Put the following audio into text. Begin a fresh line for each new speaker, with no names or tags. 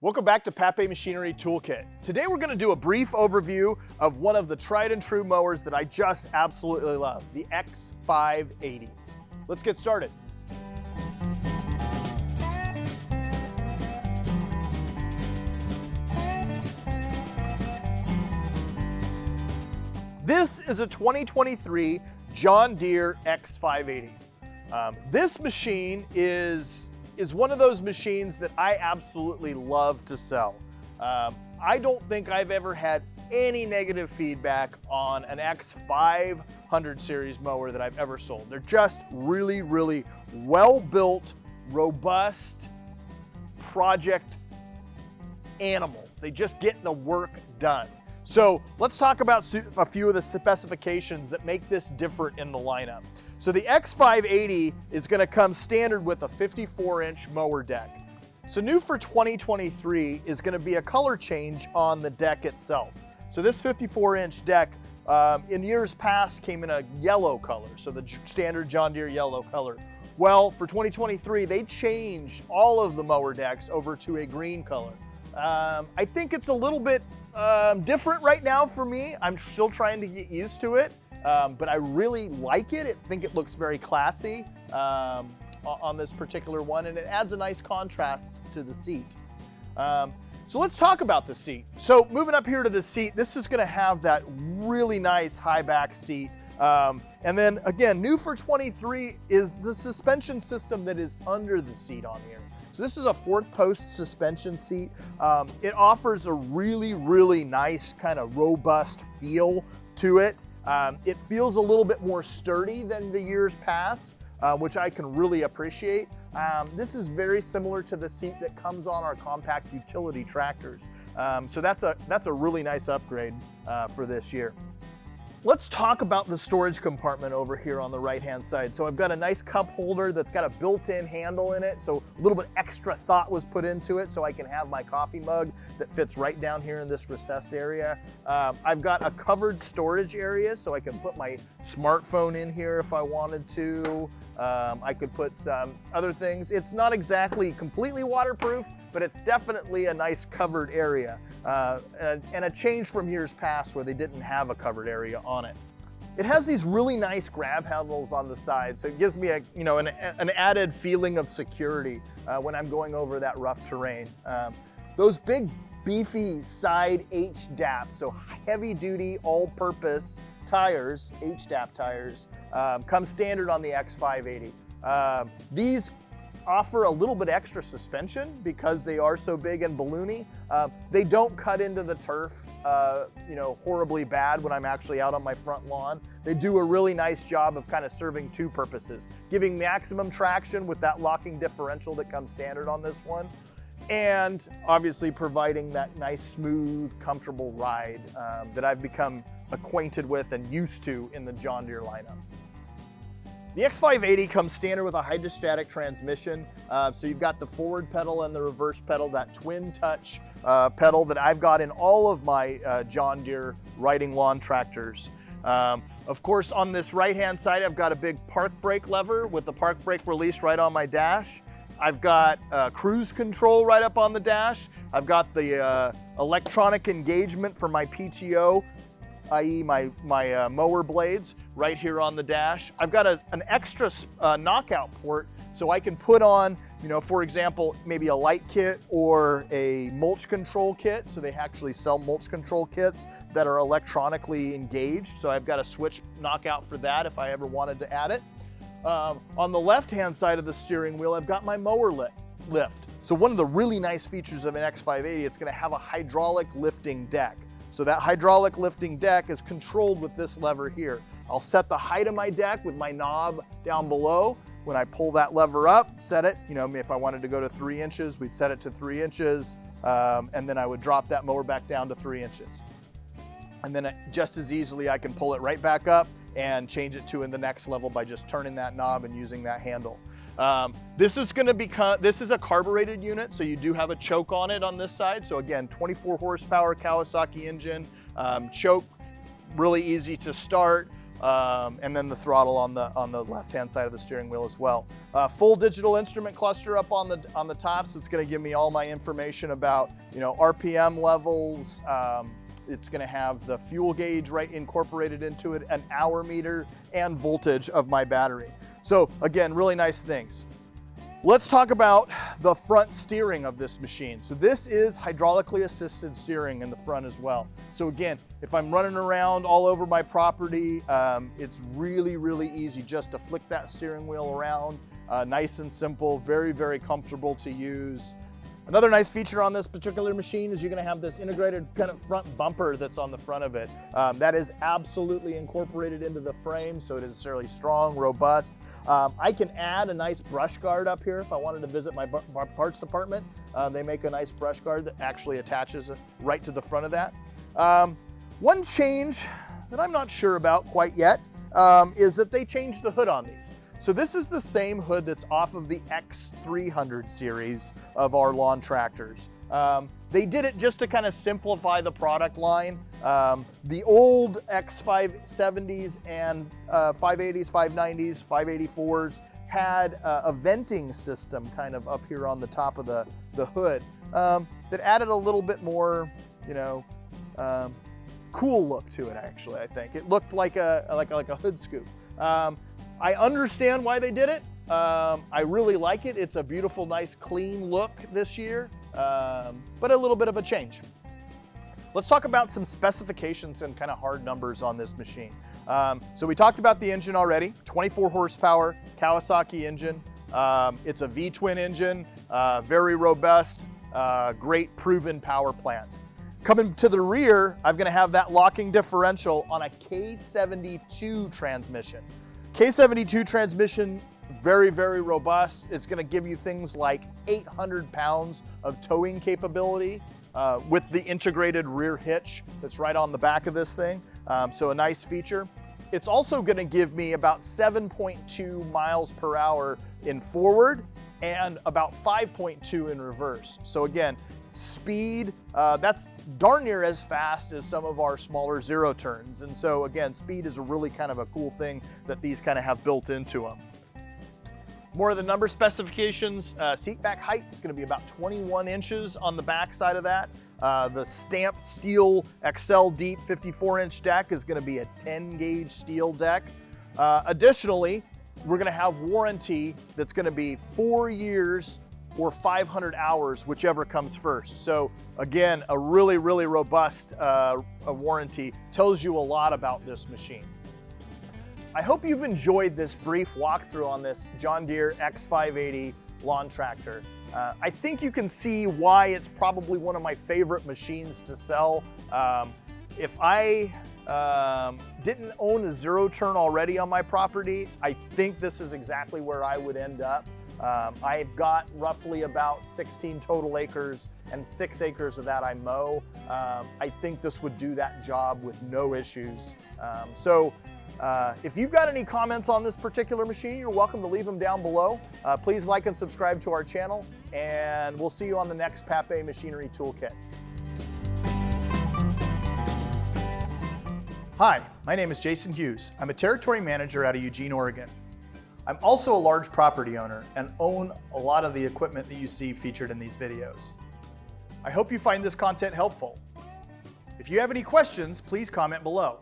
Welcome back to Papé Machinery Toolkit. Today we're going to do a brief overview of one of the tried and true mowers that I just absolutely love, the X580. Let's get started. This is a 2023 John Deere X580. This machine is one of those machines that I absolutely love to sell. I don't think I've ever had any negative feedback on an X500 series mower that I've ever sold. They're just really, really well-built, robust project animals. They just get the work done. So let's talk about a few of the specifications that make this different in the lineup. So the X580 is going to come standard with a 54-inch mower deck. So new for 2023 is going to be a color change on the deck itself. So this 54-inch deck in years past came in a yellow color, so the standard John Deere yellow color. Well, for 2023, they changed all of the mower decks over to a green color. I think it's a little bit different right now for me. I'm still trying to get used to it. But I really like it. I think it looks very classy on this particular one, and it adds a nice contrast to the seat. So let's talk about the seat. So moving up here to the seat, this is gonna have that really nice high back seat. And then again, new for 23 is the suspension system that is under the seat on here. So this is a 4th-post suspension seat. It offers a really, really nice kind of robust feel to it. It feels a little bit more sturdy than the years past, which I can really appreciate. This is very similar to the seat that comes on our compact utility tractors. So that's a really nice upgrade for this year. Let's talk about the storage compartment over here on the right-hand side. So I've got a nice cup holder that's got a built-in handle in it. So a little bit extra thought was put into it so I can have my coffee mug that fits right down here in this recessed area. I've got a covered storage area so I can put my smartphone in here if I wanted to. I could put some other things. It's not exactly completely waterproof, but it's definitely a nice covered area and a change from years past where they didn't have a covered area on it. It has these really nice grab handles on the side, so it gives me an added feeling of security when I'm going over that rough terrain. Those big beefy side HDAP, so heavy duty all-purpose tires, HDAP tires, come standard on the X580. These offer a little bit extra suspension because they are so big and balloony. They don't cut into the turf horribly bad when I'm actually out on my front lawn. They do a really nice job of kind of serving two purposes, giving maximum traction with that locking differential that comes standard on this one, and obviously providing that nice, smooth, comfortable ride that I've become acquainted with and used to in the John Deere lineup. The X580 comes standard with a hydrostatic transmission. So you've got the forward pedal and the reverse pedal, that twin touch pedal that I've got in all of my John Deere riding lawn tractors. Of course, on this right-hand side, I've got a big park brake lever with the park brake release right on my dash. I've got cruise control right up on the dash. I've got the electronic engagement for my PTO, i.e. my mower blades, right here on the dash. I've got an extra knockout port so I can put on, for example, maybe a light kit or a mulch control kit. So they actually sell mulch control kits that are electronically engaged. So I've got a switch knockout for that if I ever wanted to add it. On the left-hand side of the steering wheel, I've got my mower lift. So one of the really nice features of an X580, it's gonna have a hydraulic lifting deck. So that hydraulic lifting deck is controlled with this lever here. I'll set the height of my deck with my knob down below. When I pull that lever up, set it, if I wanted to go to 3 inches, we'd set it to 3 inches, and then I would drop that mower back down to 3 inches. And then just as easily, I can pull it right back up and change it to in the next level by just turning that knob and using that handle. This is a carbureted unit, so you do have a choke on it on this side. So again, 24 horsepower Kawasaki engine, choke, really easy to start. and then the throttle on the left-hand side of the steering wheel as well. Full digital instrument cluster up on the top, so it's going to give me all my information about, you know, RPM levels. It's going to have the fuel gauge right incorporated into it, an hour meter, and voltage of my battery. So again, really nice things. Let's talk about the front steering of this machine. So this is hydraulically assisted steering in the front as well. So again, if I'm running around all over my property, it's really, really easy just to flick that steering wheel around. Nice and simple, very, very comfortable to use. Another nice feature on this particular machine is you're going to have this integrated kind of front bumper that's on the front of it. That is absolutely incorporated into the frame, so it is fairly strong, robust. I can add a nice brush guard up here if I wanted to visit my parts department. They make a nice brush guard that actually attaches right to the front of that. One change that I'm not sure about quite yet is that they changed the hood on these. So this is the same hood that's off of the X300 series of our lawn tractors. They did it just to kind of simplify the product line. The old X570s and 580s, 590s, 584s had a venting system kind of up here on the top of the hood that added a little bit more, you know, cool look to it. Actually, I think it looked like a hood scoop. I understand why they did it. I really like it. It's a beautiful, nice, clean look this year, but a little bit of a change. Let's talk about some specifications and kind of hard numbers on this machine. So we talked about the engine already, 24 horsepower, Kawasaki engine. It's a V-twin engine, very robust, great proven power plant. Coming to the rear, I'm gonna have that locking differential on a K72 transmission. K72 transmission, very, very robust. It's gonna give you things like 800 pounds of towing capability with the integrated rear hitch that's right on the back of this thing. So a nice feature. It's also gonna give me about 7.2 miles per hour in forward and about 5.2 in reverse. So again, speed, that's darn near as fast as some of our smaller zero turns. And so again, speed is a really kind of a cool thing that these kind of have built into them. More of the number specifications, seat back height is gonna be about 21 inches on the back side of that. The stamped steel XL Deep 54-inch deck is gonna be a 10-gauge steel deck. Additionally, we're gonna have warranty that's gonna be 4 years or 500 hours, whichever comes first. So again, a really, really robust warranty. Tells you a lot about this machine. I hope you've enjoyed this brief walkthrough on this John Deere X580 lawn tractor. I think you can see why it's probably one of my favorite machines to sell. If I didn't own a zero turn already on my property, I think this is exactly where I would end up. I've got roughly about 16 total acres, and 6 acres of that I mow. I think this would do that job with no issues. If you've got any comments on this particular machine, you're welcome to leave them down below. Please like and subscribe to our channel, and we'll see you on the next Papé Machinery Toolkit. Hi, my name is Jason Hughes. I'm a territory manager out of Eugene, Oregon. I'm also a large property owner and own a lot of the equipment that you see featured in these videos. I hope you find this content helpful. If you have any questions, please comment below.